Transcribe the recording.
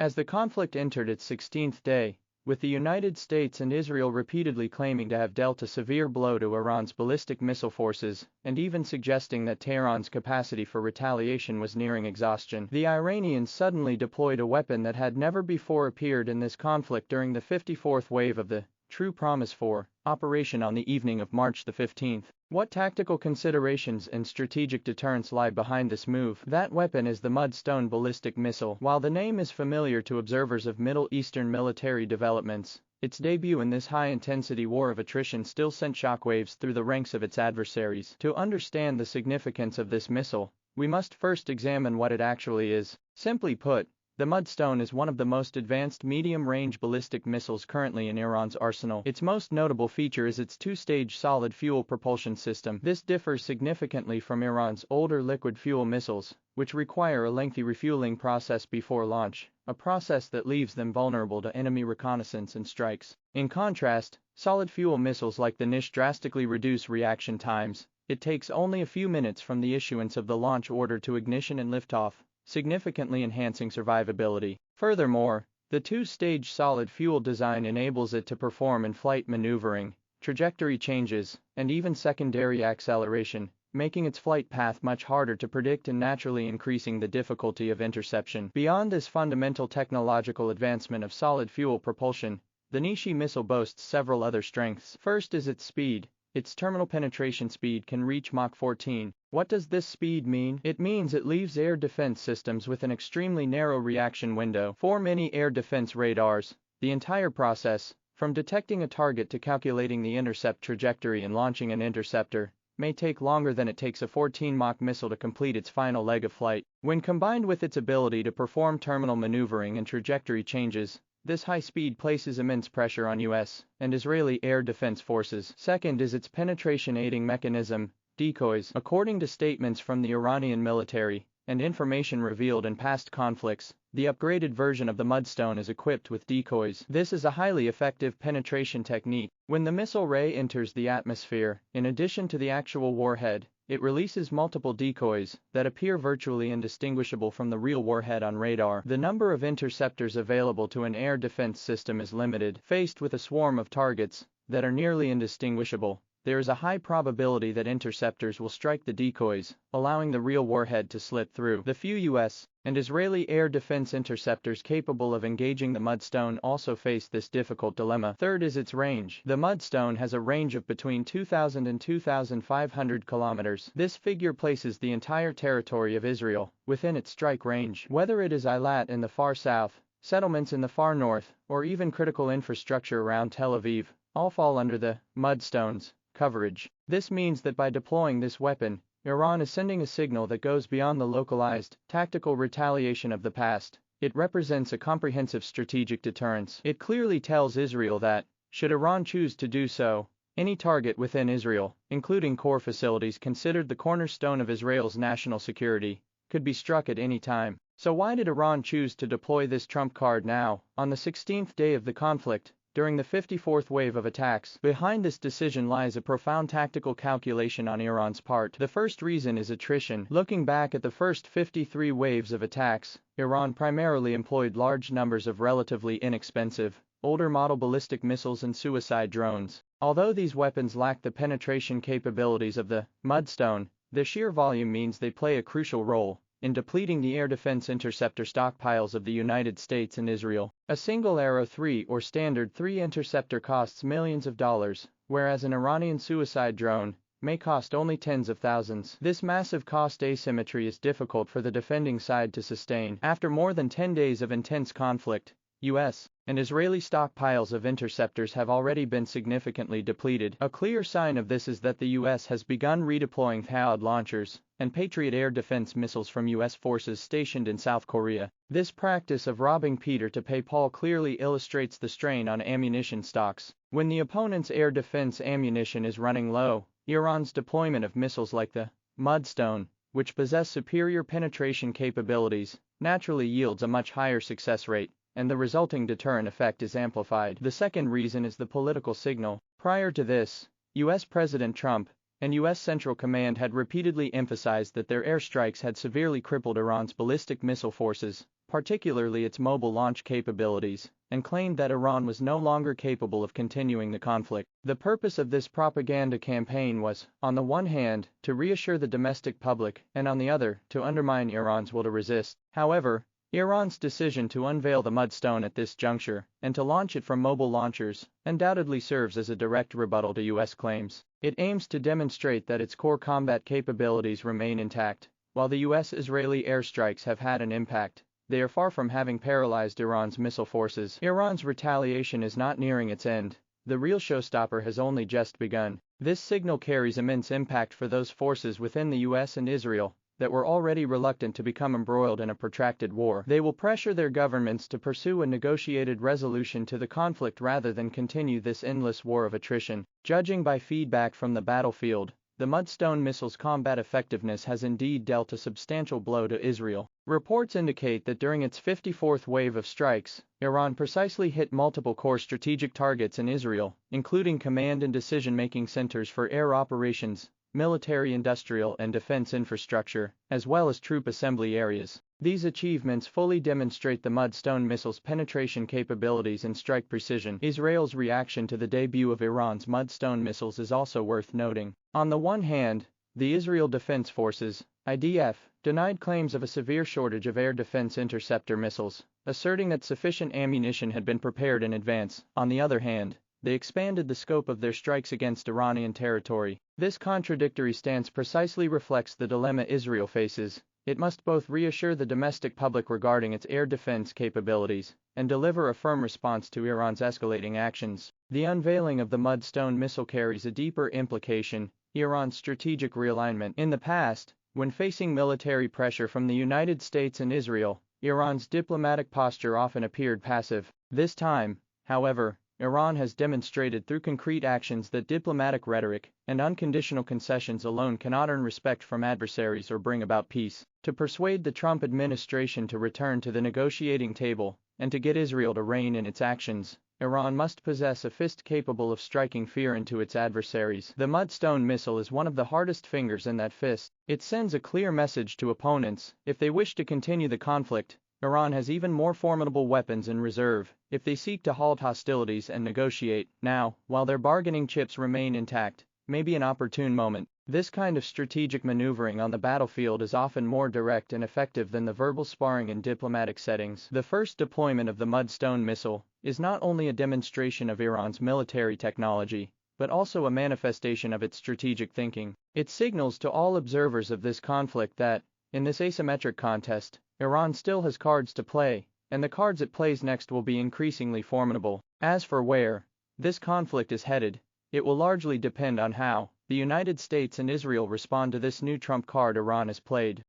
As the conflict entered its 16th day, with the United States and Israel repeatedly claiming to have dealt a severe blow to Iran's ballistic missile forces, and even suggesting that Tehran's capacity for retaliation was nearing exhaustion, the Iranians suddenly deployed a weapon that had never before appeared in this conflict during the 54th wave of the True Promise 4 operation on the evening of March the 15th. What tactical considerations and strategic deterrence lie behind this move? That weapon is the Mudstone ballistic missile. While the name is familiar to observers of Middle Eastern military developments, its debut in this high-intensity war of attrition still sent shockwaves through the ranks of its adversaries. To understand the significance of this missile, we must first examine what it actually is. Simply put, the Mudstone is one of the most advanced medium-range ballistic missiles currently in Iran's arsenal. Its most notable feature is its two-stage solid fuel propulsion system. This differs significantly from Iran's older liquid fuel missiles, which require a lengthy refueling process before launch, a process that leaves them vulnerable to enemy reconnaissance and strikes. In contrast, solid fuel missiles like the Nish drastically reduce reaction times. It takes only a few minutes from the issuance of the launch order to ignition and liftoff, significantly enhancing survivability. Furthermore, the two-stage solid fuel design enables it to perform in-flight maneuvering, trajectory changes, and even secondary acceleration, making its flight path much harder to predict and naturally increasing the difficulty of interception. Beyond this fundamental technological advancement of solid fuel propulsion, the Nishi missile boasts several other strengths. First is its speed. Its terminal penetration speed can reach Mach 14. What does this speed mean? It means it leaves air defense systems with an extremely narrow reaction window. For many air defense radars, the entire process, from detecting a target to calculating the intercept trajectory and launching an interceptor, may take longer than it takes a 14 Mach missile to complete its final leg of flight. When combined with its ability to perform terminal maneuvering and trajectory changes, this high speed places immense pressure on U.S. and Israeli air defense forces. Second is its penetration-aiding mechanism, decoys. According to statements from the Iranian military, and information revealed in past conflicts, the upgraded version of the Mudstone is equipped with decoys. This is a highly effective penetration technique. When the missile ray enters the atmosphere, in addition to the actual warhead, it releases multiple decoys that appear virtually indistinguishable from the real warhead on radar. The number of interceptors available to an air defense system is limited. Faced with a swarm of targets that are nearly indistinguishable, there is a high probability that interceptors will strike the decoys, allowing the real warhead to slip through. The few U.S. and Israeli air defense interceptors capable of engaging the Mudstone also face this difficult dilemma. Third is its range. The Mudstone has a range of between 2,000 and 2,500 kilometers. This figure places the entire territory of Israel within its strike range. Whether it is Eilat in the far south, settlements in the far north, or even critical infrastructure around Tel Aviv, all fall under the Mudstone's coverage. This means that by deploying this weapon, Iran is sending a signal that goes beyond the localized, tactical retaliation of the past. It represents a comprehensive strategic deterrence. It clearly tells Israel that, should Iran choose to do so, any target within Israel, including core facilities considered the cornerstone of Israel's national security, could be struck at any time. So why did Iran choose to deploy this trump card now, on the 16th day of the conflict, during the 54th wave of attacks? Behind this decision lies a profound tactical calculation on Iran's part. The first reason is attrition. Looking back at the first 53 waves of attacks, Iran primarily employed large numbers of relatively inexpensive, older model ballistic missiles and suicide drones. Although these weapons lack the penetration capabilities of the Mudstone, their sheer volume means they play a crucial role in depleting the air defense interceptor stockpiles of the United States and Israel. A single Arrow 3 or Standard 3 interceptor costs millions of dollars, whereas an Iranian suicide drone may cost only tens of thousands. This massive cost asymmetry is difficult for the defending side to sustain. After more than 10 days of intense conflict, U.S. and Israeli stockpiles of interceptors have already been significantly depleted. A clear sign of this is that the U.S. has begun redeploying THAAD launchers and Patriot air defense missiles from U.S. forces stationed in South Korea. This practice of robbing Peter to pay Paul clearly illustrates the strain on ammunition stocks. When the opponent's air defense ammunition is running low, Iran's deployment of missiles like the Mudstone, which possess superior penetration capabilities, naturally yields a much higher success rate, and the resulting deterrent effect is amplified. The second reason is the political signal. Prior to this, U.S. President Trump and U.S. Central Command had repeatedly emphasized that their airstrikes had severely crippled Iran's ballistic missile forces, particularly its mobile launch capabilities, and claimed that Iran was no longer capable of continuing the conflict. The purpose of this propaganda campaign was, on the one hand, to reassure the domestic public, and on the other, to undermine Iran's will to resist. However, Iran's decision to unveil the Mudstone at this juncture, and to launch it from mobile launchers, undoubtedly serves as a direct rebuttal to U.S. claims. It aims to demonstrate that its core combat capabilities remain intact. While the U.S.-Israeli airstrikes have had an impact, they are far from having paralyzed Iran's missile forces. Iran's retaliation is not nearing its end. The real showstopper has only just begun. This signal carries immense impact for those forces within the U.S. and Israel that were already reluctant to become embroiled in a protracted war. They will pressure their governments to pursue a negotiated resolution to the conflict rather than continue this endless war of attrition. Judging by feedback from the battlefield, the Mudstone missile's combat effectiveness has indeed dealt a substantial blow to Israel. Reports indicate that during its 54th wave of strikes, Iran precisely hit multiple core strategic targets in Israel, including command and decision-making centers for air operations, military, industrial, and defense infrastructure, as well as troop assembly areas. These achievements fully demonstrate the Mudstone missile's penetration capabilities and strike precision. Israel's reaction to the debut of Iran's Mudstone missiles is also worth noting. On the one hand, the Israel Defense Forces, IDF, denied claims of a severe shortage of air defense interceptor missiles, asserting that sufficient ammunition had been prepared in advance. On the other hand, they expanded the scope of their strikes against Iranian territory. This contradictory stance precisely reflects the dilemma Israel faces. It must both reassure the domestic public regarding its air defense capabilities and deliver a firm response to Iran's escalating actions. The unveiling of the Mudstone missile carries a deeper implication: Iran's strategic realignment. In the past, when facing military pressure from the United States and Israel, Iran's diplomatic posture often appeared passive. This time, however, Iran has demonstrated through concrete actions that diplomatic rhetoric and unconditional concessions alone cannot earn respect from adversaries or bring about peace. To persuade the Trump administration to return to the negotiating table and to get Israel to rein in its actions, Iran must possess a fist capable of striking fear into its adversaries. The Mudstone missile is one of the hardest fingers in that fist. It sends a clear message to opponents: if they wish to continue the conflict, Iran has even more formidable weapons in reserve. If they seek to halt hostilities and negotiate now, while their bargaining chips remain intact, may be an opportune moment. This kind of strategic maneuvering on the battlefield is often more direct and effective than the verbal sparring in diplomatic settings. The first deployment of the Mudstone missile is not only a demonstration of Iran's military technology, but also a manifestation of its strategic thinking. It signals to all observers of this conflict that, in this asymmetric contest, Iran still has cards to play, and the cards it plays next will be increasingly formidable. As for where this conflict is headed, it will largely depend on how the United States and Israel respond to this new trump card Iran has played.